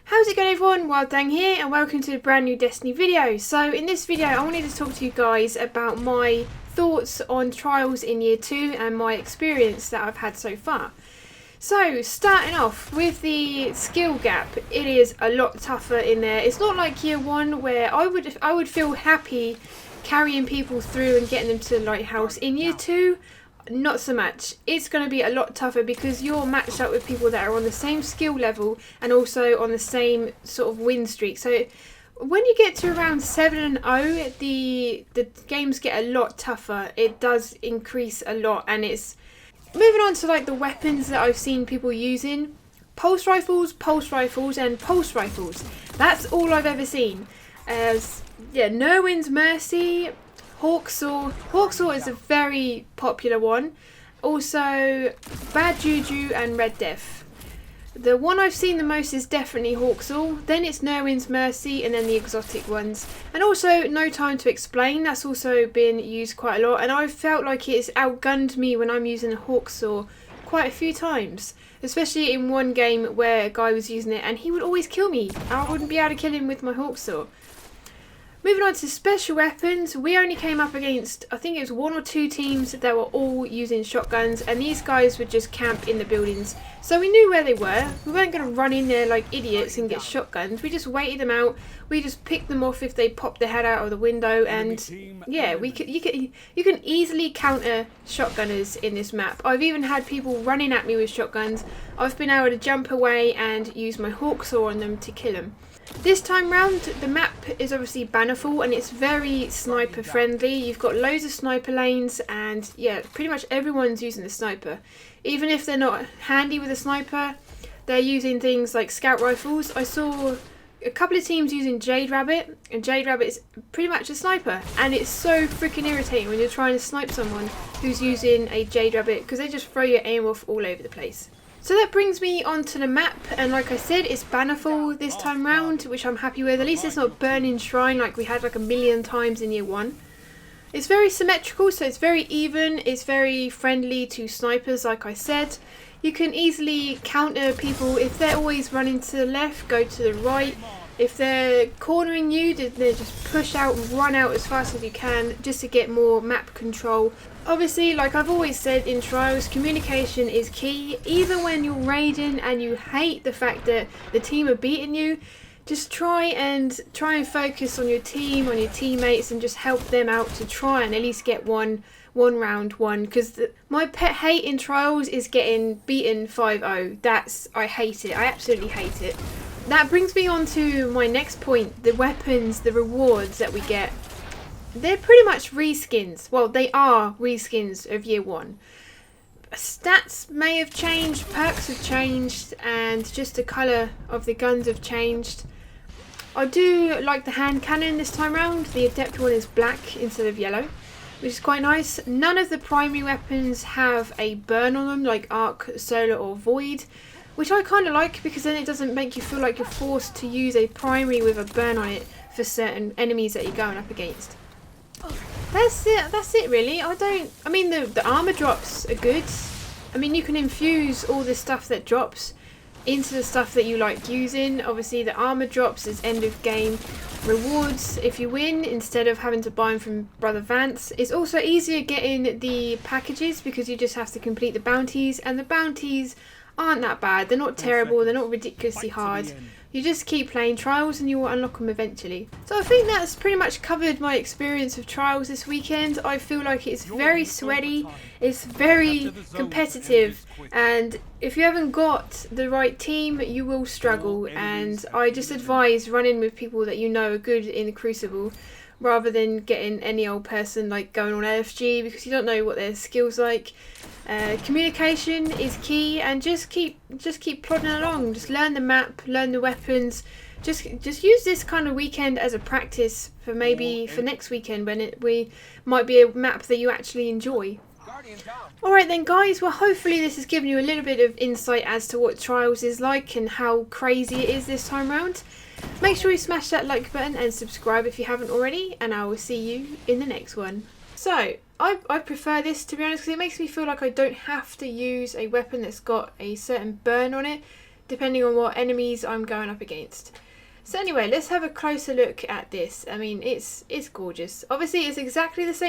How's it going everyone? WildeThang here and welcome to a brand new Destiny video. So in this video I wanted to talk to you guys about my thoughts on trials in year 2 and my experience that I've had so far. So starting off with the skill gap, it is a lot tougher in there. It's not like year 1 where I would feel happy carrying people through and getting them to the lighthouse. In year 2, not so much. It's going to be a lot tougher because you're matched up with people that are on the same skill level and also on the same sort of win streak. So when you get to around 7-0, the games get a lot tougher. It does increase a lot, and it's moving on to like the weapons that I've seen people using. Pulse rifles, and pulse rifles. That's all I've ever seen. Nerwin's Mercy, Hawksaw. Hawksaw is a very popular one. Also, Bad Juju and Red Death. The one I've seen the most is definitely Hawksaw. Then it's Nerwin's Mercy, and then the exotic ones. And also, No Time to Explain. That's also been used quite a lot. And I've felt like it's outgunned me when I'm using a Hawksaw quite a few times. Especially in one game where a guy was using it and he would always kill me. I wouldn't be able to kill him with my Hawksaw. Moving on to special weapons, we only came up against, I think it was 1 or 2 teams that were all using shotguns, and these guys would just camp in the buildings. So we knew where they were. We weren't going to run in there like idiots and get shotguns. We just waited them out. We just picked them off if they popped their head out of the window, and yeah, you can easily counter shotgunners in this map. I've even had people running at me with shotguns. I've been able to jump away and use my Hawksaw on them to kill them. This time round, the map is obviously Bannerful and it's very sniper friendly. You've got loads of sniper lanes and yeah, pretty much everyone's using the sniper. Even if they're not handy with a sniper, they're using things like scout rifles. I saw a couple of teams using Jade Rabbit, and Jade Rabbit is pretty much a sniper, and it's so freaking irritating when you're trying to snipe someone who's using a Jade Rabbit because they just throw your aim off all over the place. So that brings me onto the map, and like I said, it's Bannerful this time round, which I'm happy with. At least it's not Burning Shrine like we had like a million times in year 1. It's very symmetrical, so it's very even. It's very friendly to snipers, like I said. You can easily counter people. If they're always running to the left, go to the right. If they're cornering you, then just push out and run out as fast as you can just to get more map control. Obviously, like I've always said in trials, communication is key. Even when you're raiding and you hate the fact that the team are beating you, just try and focus on your team, on your teammates, and just help them out to try and at least get one round won. Because my pet hate in trials is getting beaten 5-0. I hate it. I absolutely hate it. That brings me on to my next point, the weapons, the rewards that we get. They're pretty much reskins. Well, they are reskins of year 1. Stats may have changed, perks have changed, and just the colour of the guns have changed. I do like the hand cannon this time round. The adept one is black instead of yellow, which is quite nice. None of the primary weapons have a burn on them like arc, solar or void, which I kind of like because then it doesn't make you feel like you're forced to use a primary with a burn on it for certain enemies that you're going up against. That's it really. I mean the armor drops are good. I mean you can infuse all the stuff that drops into the stuff that you like using. Obviously the armor drops is end of game rewards if you win instead of having to buy them from Brother Vance. It's also easier getting the packages because you just have to complete the bounties, and the bounties aren't that bad. They're not terrible, they're not ridiculously hard. You just keep playing trials and you will unlock them eventually. So I think that's pretty much covered my experience of trials this weekend. I feel like it's very sweaty, it's very competitive, and if you haven't got the right team you will struggle, and I just advise running with people that you know are good in the Crucible rather than getting any old person like going on LFG because you don't know what their skills like. Communication is key, and just keep plodding along. Just learn the map, learn the weapons. Just use this kind of weekend as a practice for maybe for next weekend when we might be a map that you actually enjoy. Alright then guys, well hopefully this has given you a little bit of insight as to what Trials is like and how crazy it is this time round. Make sure you smash that like button and subscribe if you haven't already, and I will see you in the next one. So, I prefer this to be honest because it makes me feel like I don't have to use a weapon that's got a certain burn on it depending on what enemies I'm going up against. So anyway, let's have a closer look at this. I mean, it's gorgeous. Obviously, it's exactly the same